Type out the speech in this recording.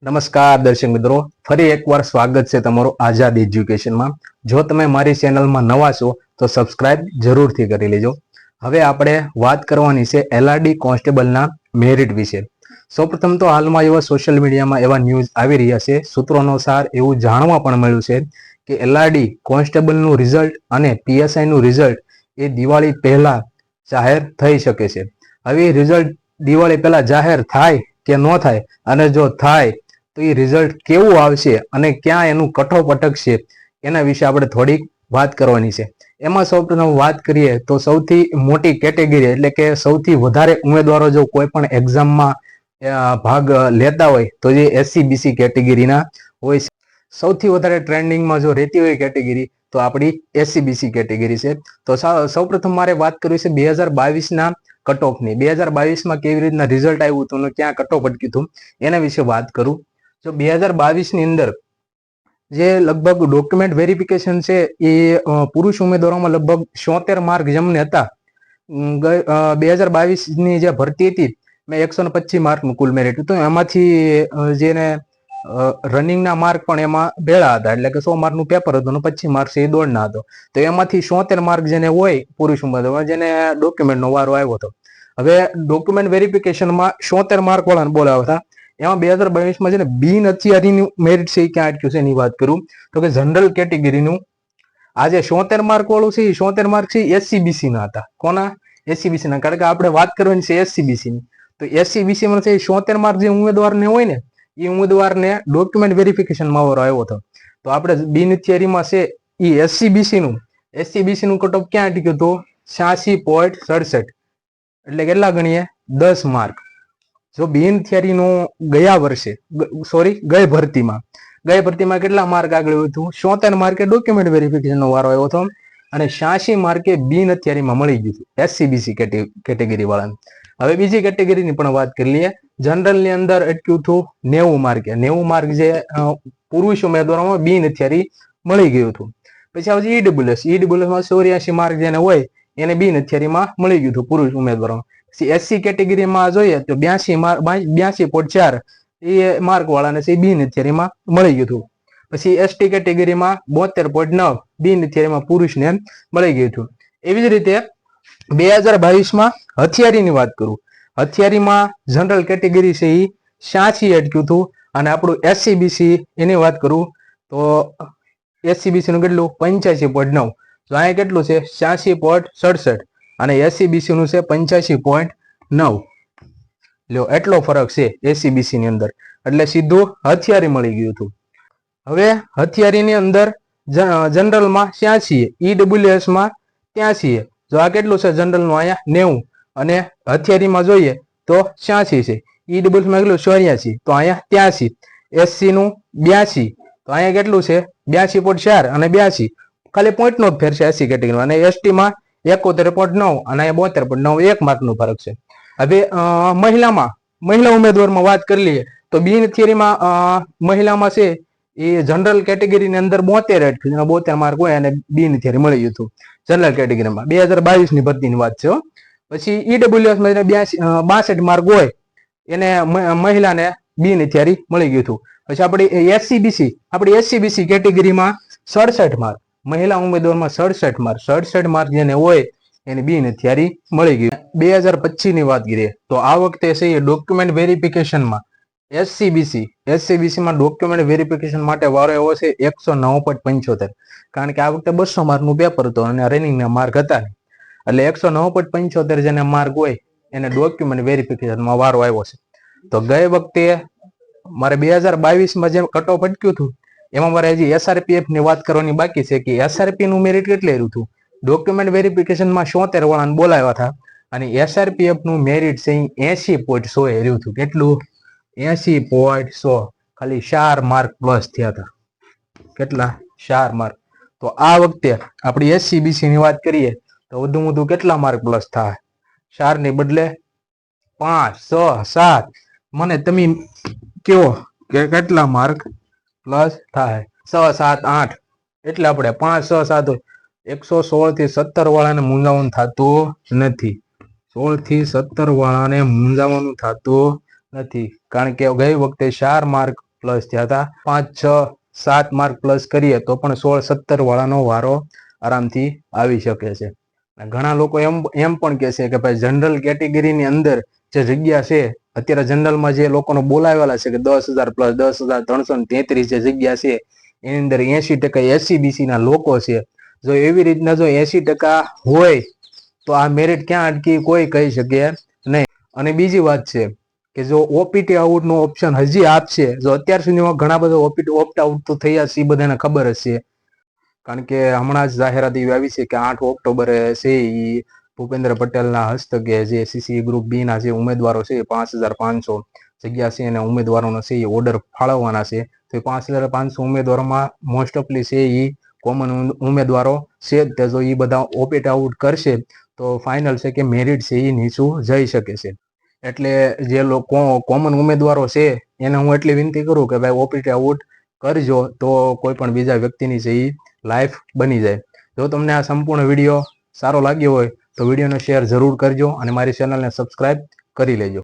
નમસ્કાર દર્શક મિત્રો, ફરી એકવાર સ્વાગત છે તમારું આઝાદ એજ્યુકેશનમાં. જો તમે મારી ચેનલમાં નવા છો તો સબસ્ક્રાઇબ જરૂરથી કરી લેજો. હવે આપણે વાત કરવાની છે એલઆરડી કોન્સ્ટેબલના મેરિટ વિશે. સૌપ્રથમ તો હાલમાં એવા સોશિયલ મીડિયામાં એવા ન્યૂઝ આવી રહ્યા છે, સૂત્રો અનુસાર એવું જાણવા પણ મળ્યું છે કે એલઆરડી કોન્સ્ટેબલનું રિઝલ્ટ અને પીએસઆઈનું રિઝલ્ટ એ દિવાળી પહેલા જાહેર થઈ શકે છે. હવે રિઝલ્ટ દિવાળી પહેલા જાહેર થાય કે ન થાય, અને જો થાય તો એ રિઝલ્ટ કેવું આવશે અને ક્યાં એનું કટઓફ અટકશે એના વિશે આપણે થોડીક વાત કરવાની છે. એમાં સૌપ્રથમ વાત કરીએ તો સૌથી મોટી કેટેગરી એટલે કે સૌથી વધારે ઉમેદવારો જો કોઈ પણ એક્ઝામમાં ભાગ લેતા હોય તો જે એસસી બીસી કેટેગરીના હોય છે. સૌથી વધારે ટ્રેન્ડિંગમાં જો રહેતી હોય કેટેગરી તો આપણી એસસી બીસી કેટેગરી છે. તો સૌપ્રથમ મારે વાત કરવી છે 2022ના કટઓફની. 2022માં કેવી રીતના રિઝલ્ટ આવ્યું હતું અને ક્યાં કટઓફ અટક્યું હતું એના વિશે વાત કરું. જો 2022ની અંદર જે લગભગ ડોક્યુમેન્ટ વેરિફિકેશન છે એ પુરુષ ઉમેદવારોમાં લગભગ 76 માર્ક જેમને હતા. 2022ની જે ભરતી હતી મેં 125 માર્કનું કુલ મેરિટ હતું. એમાંથી જેને રનિંગના માર્ક પણ એમાં ભેળા હતા, એટલે કે 100 માર્કનું પેપર હતું અને 25 માર્ક એ દોડના હતો. તો એમાંથી 76 માર્ક જેને હોય પુરુષ ઉમેદવાર જેને ડોક્યુમેન્ટનો વારો આવ્યો હતો. હવે ડોક્યુમેન્ટ વેરિફિકેશનમાં 76 માર્ક વાળાને બોલાવ્યા હતા. એમાં 2022માં છે ને બિન હથિયારીનું મેરિટ છે એ ક્યાં અટક્યું છે એની વાત કરું તો કે જનરલ કેટેગરીનું આ જે 76 માર્ક વાળું છે એ 76 માર્ક છે એસસીબીસી ના હતા. કોના? એસસીબીસી ના. કારણ કે આપણે વાત કરવાની છે એસસીબીસી ની. તો એસસીબીસી માં છે 76 માર્ક જે ઉમેદવારને હોય ને એ ઉમેદવારને ડોક્યુમેન્ટ વેરિફિકેશનમાં વારો આવ્યો હતો. તો આપણે બિન હથિયારીમાં છે એ એસસીબીસી નું કટઓફ ક્યાં અટક્યું હતું? 86.67. એટલે કેટલા ગણીએ? 10 માર્ક. જો બિન થિયરીનું ગઈ ભરતીમાં કેટલા માર્ક આગળ હતું? 76 માર્કે ડોક્યુમેન્ટ વેરિફિકેશનનો વારો આવ્યો હતો અને 86 માર્કે બિન હથિયારીમાં મળી ગયું હતું એસસીબીસી કેટેગરી વાળાને. હવે બીજી કેટેગરીની પણ વાત કરી લઈએ. જનરલની અંદર અટક્યું હતું 90 માર્કે. 90 માર્ક જે પુરુષ ઉમેદવારોમાં બિન હથિયારી મળી ગયું હતું. પછી આવશે ઈડબ્લ્યુએસમાં 84 માર્ક જેને હોય એને બિન હથિયારીમાં મળી ગયું હતું પુરુષ ઉમેદવારોમાં. એસસી કેટેગરીમાં જોઈએ તો 82.4 એ માર્ક વાળાને છે બિન હથિયારીમાં મળી ગયું હતું. પછી એસટી કેટેગરીમાં 72.9 બિન હથિયારીમાં પુરુષને મળી ગયું હતું. એવી જ રીતે 2022માં હથિયારીની વાત કરું. હથિયારીમાં જનરલ કેટેગરી છે એ 86 અટક્યું હતું અને આપણું એસસીબીસી એની વાત કરું તો એસસીબીસી નું કેટલું? 85.9. તો અહીંયા કેટલું છે? 86.67 અને એસસીબીસી નું છે 85.9. લ્યો એટલો ફરક છે એસસીબીસી ની અંદર. એટલે સીધું હથિયારી મળી ગયું હતું. હવે હથિયારીની અંદર જનરલમાં 86, ઈડબ્લ્યુએસમાં 83. જો આ કેટલું છે જનરલનું? અહીંયા 90 અને હથિયારીમાં જોઈએ તો 86 છે. ઈડબ્લ્યુએસમાં કેટલું? 84. તો અહીંયા 83. એસસી નું 82. તો અહીંયા કેટલું છે? 82.4 અને 82. ખાલી પોઈન્ટ નો ફેર છે એસસી કેટેગરીમાં. અને એસટીમાં 71.9 અને 72.9 1 માર્કનો ફરક છે. હવે મહિલા ઉમેદવારમાં વાત કરી લઈએ તો બિન થિયરીમાં મહિલામાં છે એ જનરલ કેટેગરીની અંદર 72 અટક્યું. 72 માર્ક હોય અને બિન થિયરી મળી ગયું હતું જનરલ કેટેગરીમાં. 2022ની ભરતીની વાત છે. પછી ઈડબ્લ્યુએસમાં 62 માર્ક હોય એને મહિલાને બિન થિયરી મળી ગયું હતું. પછી આપણી એસસીબીસી કેટેગરીમાં 67 માર્ક, મહિલા ઉમેદવારમાં 67 માર્ક જેને હોય એને બિન હથિયારી મળી ગઈ. 2025ની વાત કરીએ તો આ વખતે છે એ ડોક્યુમેન્ટ વેરિફિકેશનમાં એસસીબીસીમાં ડોક્યુમેન્ટ વેરિફિકેશન માટે વારો એવો છે 109.75. કારણ કે આ વખતે 200 માર્કનું પેપર હતું અને રનિંગના માર્ક હતા, એટલે 109.75 જેને માર્ક હોય એને ડોક્યુમેન્ટ વેરિફિકેશનમાં વારો આવ્યો છે. તો ગઈ વખતે મારે 2022માં જે કટઓફ અટક્યું હતું એમાં મારે હજી એસઆરપીએફ ની વાત કરવાની બાકી છે કે એસઆરપી નું મેરિટ કેટલે રહ્યું હતું. ડોક્યુમેન્ટ વેરિફિકેશનમાં 76 વાળાને બોલાવ્યા હતા અને એસઆરપીએફ નું મેરિટ છે 80.100 રહ્યું હતું. કેટલું? 80.100. ખાલી 4 માર્ક પ્લસ થયા હતા. કેટલા? 4 માર્ક. તો આ વખતે આપણી એસસીબીસી ની વાત કરીએ તો વધુ કેટલા માર્ક પ્લસ થાય? 4 ની બદલે 5, 6, 7. મને તમે કેવો કે કેટલા માર્ક પ્લસ થાય? 6, 7, 8. એટલે આપણે 5, 6, 7 116 થી 17 વાળાને મૂંઝાવાનું થતું નથી. 16 થી 17 વાળાને મૂંઝાવાનું થતું નથી. કારણ કે ગઈ વખતે 4 માર્ક પ્લસ થયા હતા. 5, 6, 7 માર્ક પ્લસ કરીએ તો પણ 16, 17 વાળાનો વારો આરામથી આવી શકે છે. ઘણા લોકો એમ પણ કહે છે કે ભાઈ જનરલ કેટેગરીની અંદર જે જગ્યા છે, અત્યારે જનરલમાં જે લોકોનો બોલાવેલા છે કે 10,000 પ્લસ 10,333 જે જગ્યા છે એની અંદર 80% SC/BC ના લોકો છે. જો એવી રીતના જો 80% હોય તો આ મેરિટ ક્યાં અટકી કોઈ કહી શકે નહીં. અને બીજી વાત છે કે જો ઓપીટી આઉટ નો ઓપ્શન હજી આપશે, જો અત્યાર સુધીમાં ઘણા બધા ઓપ્ટ આઉટ તો થયા છે, એ બધાને ખબર હશે. કારણ કે હમણાં જ જાહેરાત એવી આવી છે કે 8 ઓક્ટોબરે છે એ ભૂપેન્દ્ર પટેલના હસ્તકે જે CCE ગ્રુપ બી ના જે ઉમેદવારો છે 5,500 જગ્યા છે અને ઉમેદવારોનો છે એ ઓર્ડર ફાળવવાના છે. તો 5,500 ઉમેદવારોમાં મોસ્ટ ઓફલી છે એ કોમન ઉમેદવારો છે જ. જો એ બધા ઓપીટ આઉટ કરશે તો ફાઇનલ છે કે મેરિટ છે એ નીચું જઈ શકે છે. એટલે જે લોકો કોમન ઉમેદવારો છે એને હું એટલી વિનંતી કરું કે ભાઈ ઓપીટ આઉટ કરજો, તો કોઈ પણ બીજા વ્યક્તિની છે એ લાઈફ બની જાય. જો તમને આ સંપૂર્ણ વિડીયો સારો લાગ્યો હોય તો વિડીયોને શેર જરૂર કરજો અને મારી ચેનલને સબસ્ક્રાઇબ કરી લેજો.